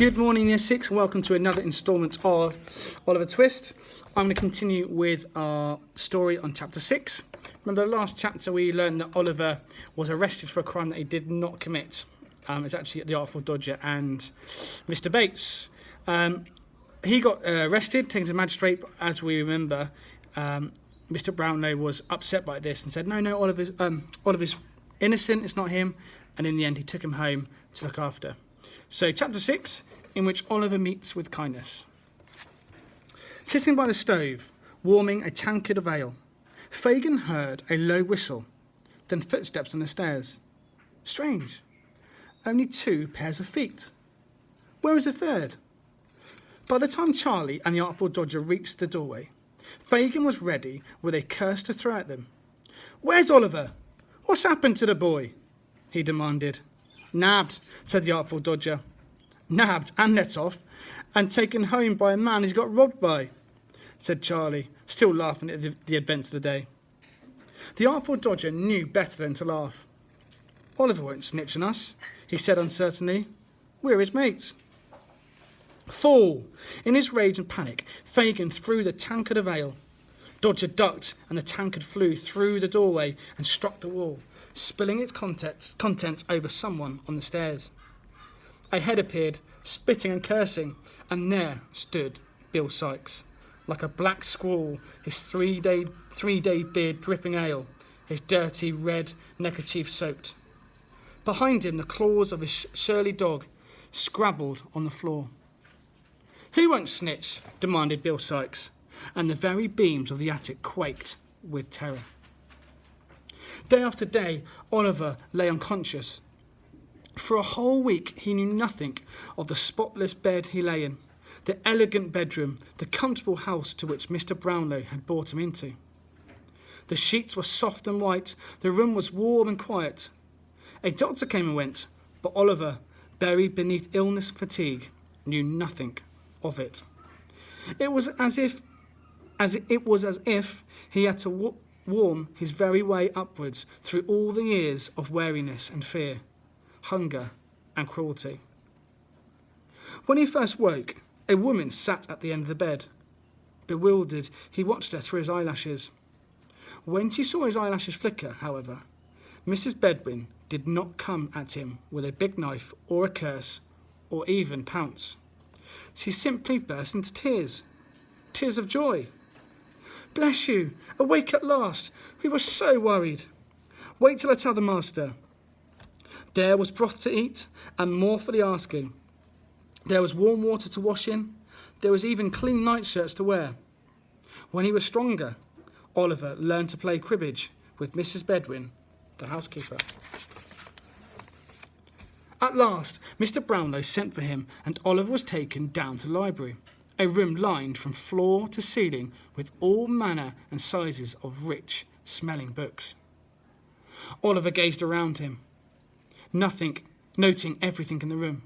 Good morning, Year 6, and welcome to another instalment of Oliver Twist. I'm going to continue with our story on Chapter 6. Remember, the last chapter we learned that Oliver was arrested for a crime that he did not commit. It's actually the Artful Dodger and Mr. Bates. He got arrested, taken to the magistrate, but as we remember, Mr. Brownlow was upset by this and said, no, Oliver's innocent, it's not him. And in the end, he took him home to look after. So, Chapter 6, in which Oliver meets with kindness. Sitting by the stove, warming a tankard of ale, Fagin heard a low whistle, then footsteps on the stairs. Strange. Only 2 pairs of feet. Where was the third? By the time Charlie and the Artful Dodger reached the doorway, Fagin was ready with a curse to throw at them. "Where's Oliver? What's happened to the boy?" he demanded. "Nabbed," said the Artful Dodger. "Nabbed and let off, and taken home by a man he's got robbed by," said Charlie, still laughing at the events of the day. The Artful Dodger knew better than to laugh. "Oliver won't snitch on us," he said uncertainly. "We're his mates." Fool! In his rage and panic, Fagin threw the tankard of ale. Dodger ducked, and the tankard flew through the doorway and struck the wall, spilling its contents over someone on the stairs. A head appeared, spitting and cursing, and there stood Bill Sikes, like a black squall, his three-day beard dripping ale, his dirty red neckerchief soaked. Behind him, the claws of his surly dog scrabbled on the floor. "Who won't snitch?" demanded Bill Sikes, and the very beams of the attic quaked with terror. Day after day, Oliver lay unconscious. For a whole week, he knew nothing of the spotless bed he lay in, the elegant bedroom, the comfortable house to which Mr. Brownlow had brought him into. The sheets were soft and white, the room was warm and quiet. A doctor came and went, but Oliver, buried beneath illness and fatigue, knew nothing of it. It was as if he had to warm his very way upwards through all the years of weariness and fear, hunger and cruelty. When he first woke, a woman sat at the end of the bed. Bewildered, he watched her through his eyelashes. When she saw his eyelashes flicker, however, Mrs. Bedwin did not come at him with a big knife or a curse or even pounce. She simply burst into tears of joy. "Bless you, awake at last. We were so worried. Wait till I tell the master." There was broth to eat and more for the asking. There was warm water to wash in. There was even clean nightshirts to wear. When he was stronger, Oliver learned to play cribbage with Mrs. Bedwin, the housekeeper. At last, Mr. Brownlow sent for him, and Oliver was taken down to the library, a room lined from floor to ceiling with all manner and sizes of rich smelling books. Oliver gazed around him, noting everything in the room.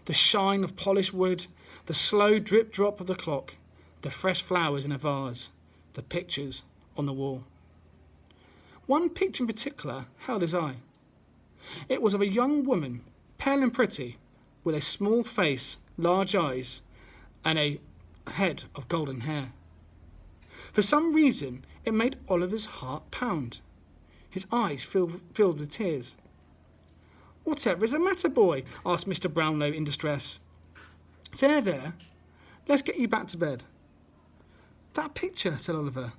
The shine of polished wood, the slow drip-drop of the clock, the fresh flowers in a vase, the pictures on the wall. One picture in particular held his eye. It was of a young woman, pale and pretty, with a small face, large eyes, and a head of golden hair. For some reason, it made Oliver's heart pound. His eyes filled with tears. "Whatever is the matter, boy?" asked Mr. Brownlow in distress. There. Let's get you back to bed." "That picture," said Oliver.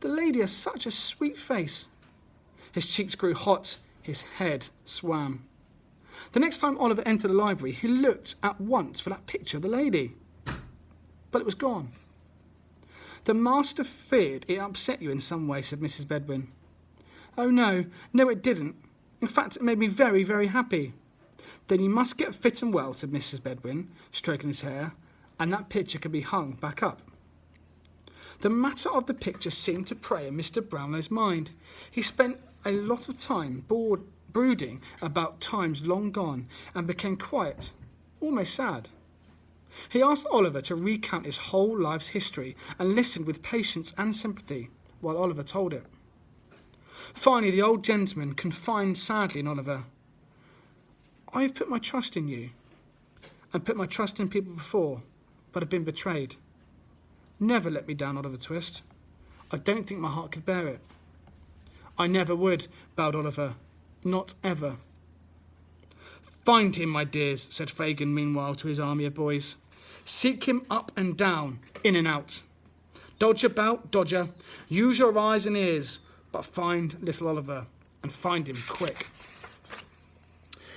"The lady has such a sweet face." His cheeks grew hot, his head swam. The next time Oliver entered the library, he looked at once for that picture of the lady. But it was gone. "The master feared it upset you in some way," said Mrs. Bedwin. "Oh, no, it didn't. In fact, it made me very, very happy." "Then you must get fit and well," said Mrs. Bedwin, stroking his hair, "and that picture can be hung back up." The matter of the picture seemed to prey on Mr. Brownlow's mind. He spent a lot of time brooding about times long gone and became quiet, almost sad. He asked Oliver to recount his whole life's history and listened with patience and sympathy while Oliver told it. Finally, the old gentleman confided sadly in Oliver. "I have put my trust in you, and put my trust in people before, but have been betrayed. Never let me down, Oliver Twist. I don't think my heart could bear it. I never would, bowed Oliver. Not ever. Find him, my dears, said Fagin meanwhile to his army of boys. Seek him up and down, in and out. Dodge about, Dodger. Use your eyes and ears, but find little Oliver, and find him quick.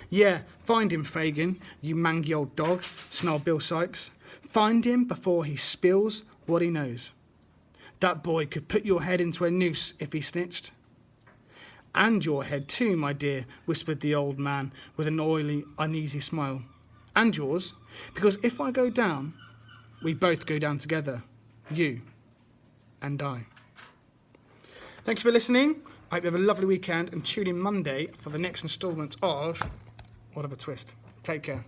Yeah, find him, Fagin, you mangy old dog, snarled Bill Sykes. Find him before he spills what he knows. That boy could put your head into a noose if he snitched. And your head too, my dear, whispered the old man with an oily, uneasy smile. And yours, because if I go down, we both go down together, you and I. Thank you for listening. I hope you have a lovely weekend and tune in Monday for the next instalment of Oliver Twist. Take care.